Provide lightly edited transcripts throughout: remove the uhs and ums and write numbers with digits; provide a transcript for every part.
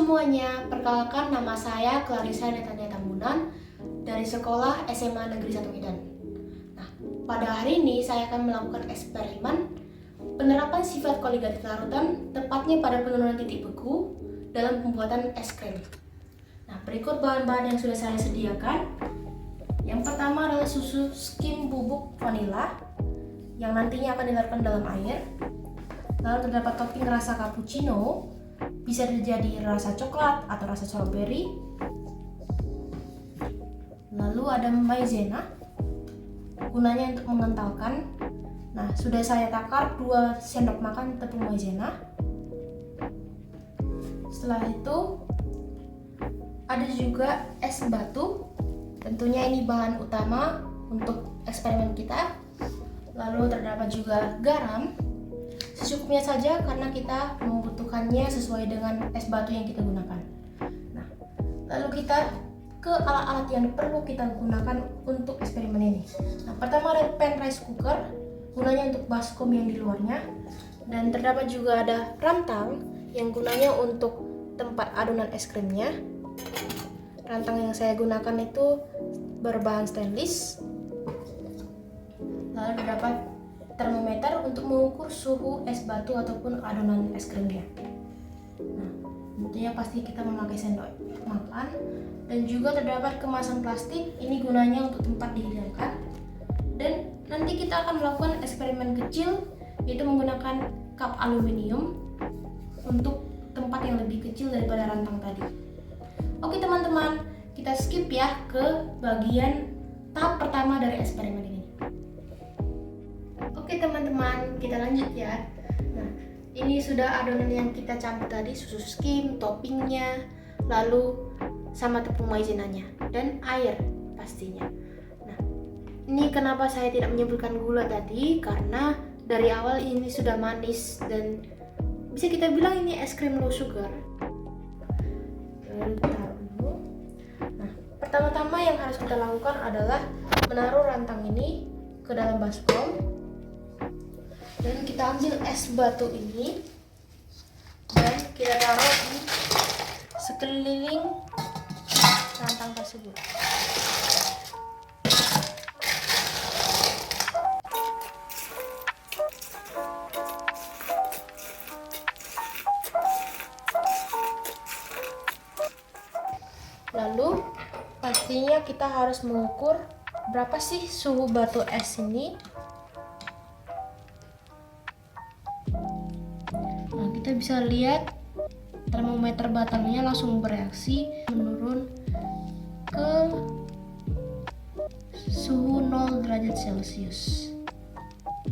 semuanya, perkenalkan nama saya Clarissa Netania Tambunan dari Sekolah SMA Negeri 1 Medan. Nah, pada hari ini saya akan melakukan eksperimen penerapan sifat koligatif larutan, tepatnya pada penurunan titik beku dalam pembuatan es krim. Nah, berikut bahan-bahan yang sudah saya sediakan. Yang pertama adalah susu skim bubuk vanila yang nantinya akan dilarutkan dalam air. Lalu terdapat topping rasa cappuccino, bisa jadi rasa coklat atau rasa strawberry. Lalu ada maizena, gunanya untuk mengentalkan. Nah, sudah saya takar 2 sendok makan tepung maizena. Setelah itu ada juga es batu. Tentunya ini bahan utama untuk eksperimen kita. Lalu terdapat juga garam. Secukupnya saja karena kita membutuhkannya sesuai dengan es batu yang kita gunakan. Nah, lalu kita ke alat-alat yang perlu kita gunakan untuk eksperimen ini. Nah, pertama ada pan rice cooker, gunanya untuk baskom yang di luarnya. Dan terdapat juga ada rantang yang gunanya untuk tempat adonan es krimnya. Rantang yang saya gunakan itu berbahan stainless. Lalu terdapat termometer untuk mengukur suhu es batu ataupun adonan es krimnya. Nah, tentunya pasti kita memakai sendok makan. Dan juga terdapat kemasan plastik, ini gunanya untuk tempat dihidangkan. Dan nanti kita akan melakukan eksperimen kecil, yaitu menggunakan cup aluminium untuk tempat yang lebih kecil daripada rantang tadi. Oke teman-teman, kita skip ya ke bagian tahap pertama dari eksperimen ini. Oke teman-teman, kita lanjut ya. Nah, ini sudah adonan yang kita campur tadi, susu skim, toppingnya, lalu sama tepung maizenanya dan air pastinya. Nah, ini kenapa saya tidak menyebutkan gula tadi, karena dari awal ini sudah manis dan bisa kita bilang ini es krim low sugar. Lalu taruh dulu. Nah, pertama-tama yang harus kita lakukan adalah menaruh rantang ini ke dalam baskom. Dan kita ambil es batu ini dan kita taruh di sekeliling rantang tersebut. Lalu pastinya kita harus mengukur berapa sih suhu batu es ini. Nah, kita bisa lihat termometer batangnya langsung bereaksi menurun ke suhu 0 derajat Celcius.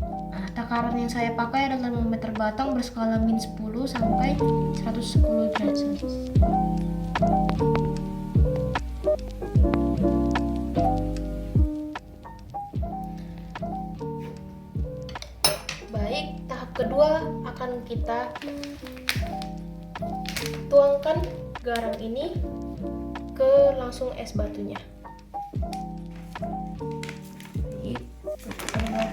Nah, takaran yang saya pakai adalah termometer batang berskala min 10 sampai 110 derajat Celcius. Baik, tahap kedua akan kita tuangkan garam ini ke langsung es batunya. Jadi, garam.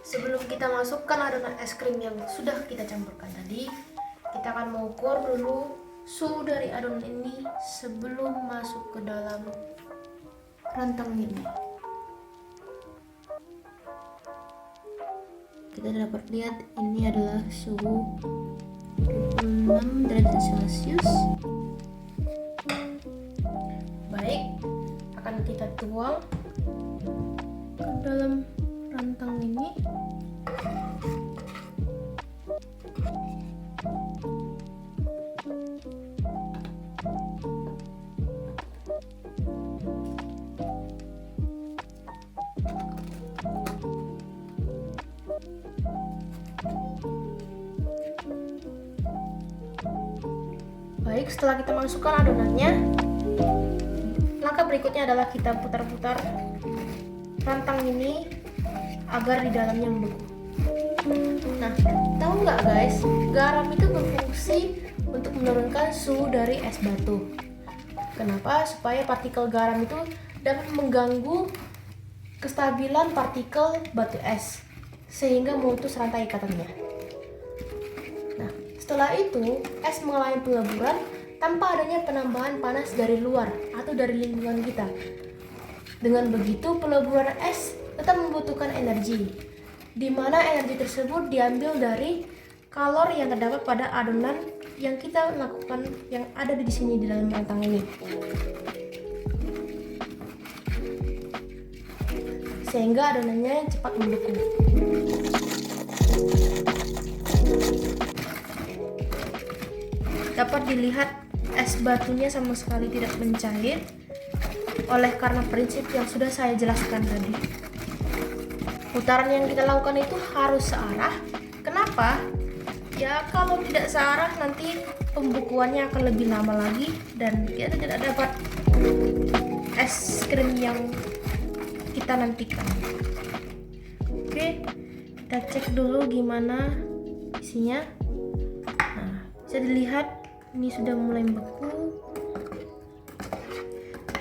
Sebelum kita masukkan adonan es krim yang sudah kita campurkan tadi, kita akan mengukur dulu suhu dari adonan ini sebelum masuk ke dalam rantang ini. Kita dapat lihat ini adalah suhu 26 derajat Celcius. Baik, akan kita tuang ke dalam rantang ini. Baik, setelah kita masukkan adonannya, langkah berikutnya adalah kita putar-putar rantang ini agar di dalamnya membeku. Nah, tahu nggak guys, garam itu berfungsi untuk menurunkan suhu dari es batu. Kenapa? Supaya partikel garam itu dapat mengganggu kestabilan partikel batu es sehingga memutus rantai ikatannya. Nah, setelah itu es mengalami peleburan tanpa adanya penambahan panas dari luar atau dari lingkungan kita. Dengan begitu, peleburan es tetap membutuhkan energi, di mana energi tersebut diambil dari kalor yang terdapat pada adonan yang kita lakukan yang ada di sini di dalam rantang ini. Sehingga adonannya cepat membeku. Dapat dilihat es batunya sama sekali tidak mencair oleh karena prinsip yang sudah saya jelaskan tadi. Putaran yang kita lakukan itu harus searah. Kenapa? Ya kalau tidak searah nanti pembukuannya akan lebih lama lagi dan kita tidak dapat es krim yang kita nantikan. Oke, kita cek dulu gimana isinya. Nah, bisa dilihat ini sudah mulai membeku.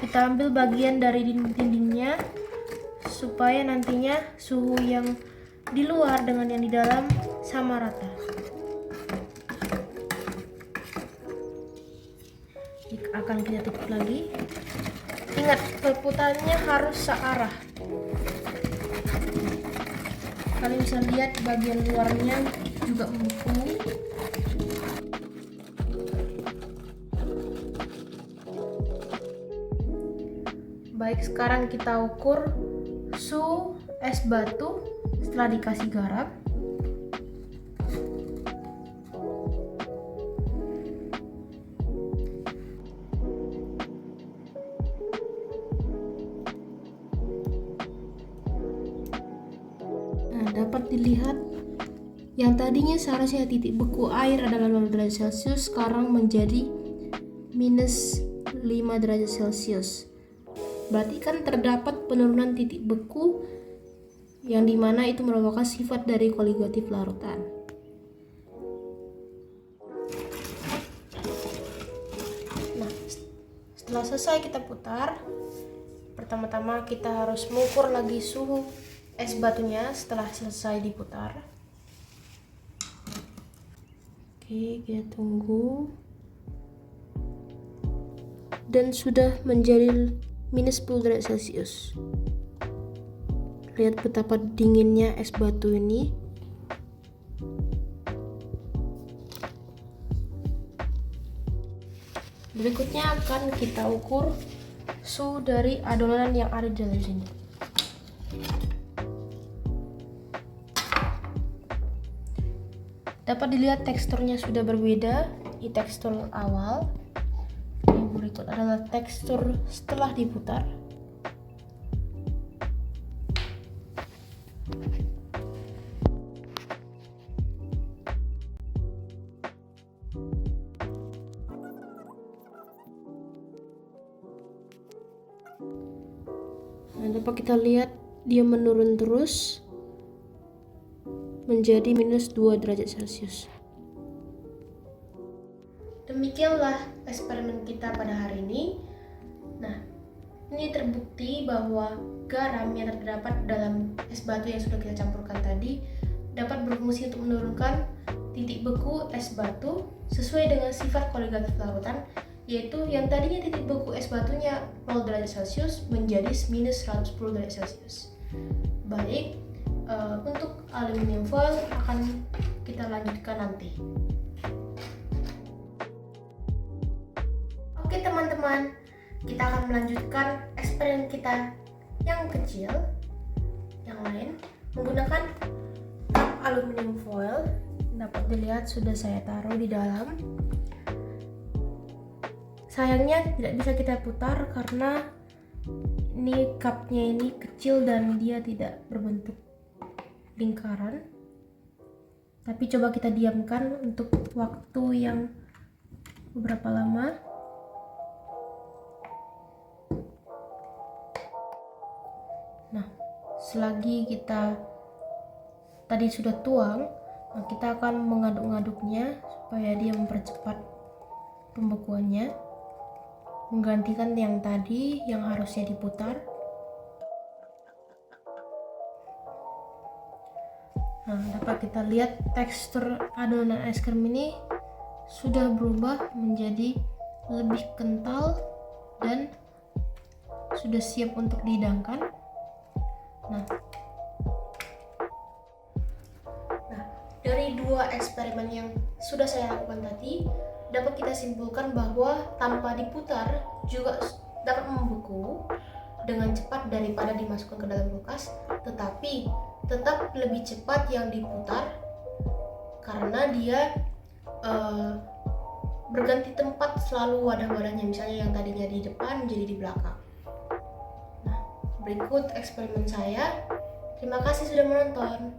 Kita ambil bagian dari dindingnya supaya nantinya suhu yang di luar dengan yang di dalam sama rata. Akan kita tutup lagi. Ingat, perputarannya harus searah. Kalian bisa lihat bagian luarnya juga membeku. Baik, sekarang kita ukur suhu es batu setelah dikasih garam. Nah, dapat dilihat yang tadinya seharusnya titik beku air adalah 0 derajat Celcius, sekarang menjadi minus 5 derajat Celcius. Berarti kan terdapat penurunan titik beku yang dimana itu merupakan sifat dari koligatif larutan. Nah, setelah selesai kita putar, pertama-tama kita harus mengukur lagi suhu es batunya setelah selesai diputar. Oke, kita tunggu. Dan sudah menjadi minus 10 derajat Celcius. Lihat betapa dinginnya es batu ini. Berikutnya akan kita ukur suhu dari adonan yang ada di dalam sini. Dapat dilihat teksturnya sudah berbeda. Ini tekstur awal. Yang berikut adalah tekstur setelah diputar. Nah, dapat kita lihat dia menurun terus menjadi minus 2 derajat Celcius. Demikianlah eksperimen kita pada hari ini. Nah, ini terbukti bahwa garam yang terdapat dalam es batu yang sudah kita campurkan tadi dapat berfungsi untuk menurunkan titik beku es batu sesuai dengan sifat koligatif larutan, yaitu yang tadinya titik beku es batunya 0 derajat Celcius menjadi minus 110 derajat Celcius. Baik, untuk aluminium foil akan kita lanjutkan nanti. Oke teman-teman, kita akan melanjutkan eksperimen kita yang kecil, yang lain, menggunakan cup aluminium foil. Dapat dilihat sudah saya taruh di dalam. Sayangnya tidak bisa kita putar karena ini cupnya ini kecil dan dia tidak berbentuk lingkaran. Tapi coba kita diamkan untuk waktu yang beberapa lama. Nah, selagi kita tadi sudah tuang, nah kita akan mengaduk-ngaduknya supaya dia mempercepat pembekuannya, menggantikan yang tadi yang harusnya diputar. Nah, dapat kita lihat tekstur adonan es krim ini sudah berubah menjadi lebih kental dan sudah siap untuk dihidangkan. Nah, dari dua eksperimen yang sudah saya lakukan tadi, dapat kita simpulkan bahwa tanpa diputar juga dapat membeku dengan cepat daripada dimasukkan ke dalam kulkas, tetapi tetap lebih cepat yang diputar karena dia berganti tempat selalu wadah-wadahnya, misalnya yang tadinya di depan menjadi di belakang. Nah, berikut eksperimen saya. Terima kasih sudah menonton.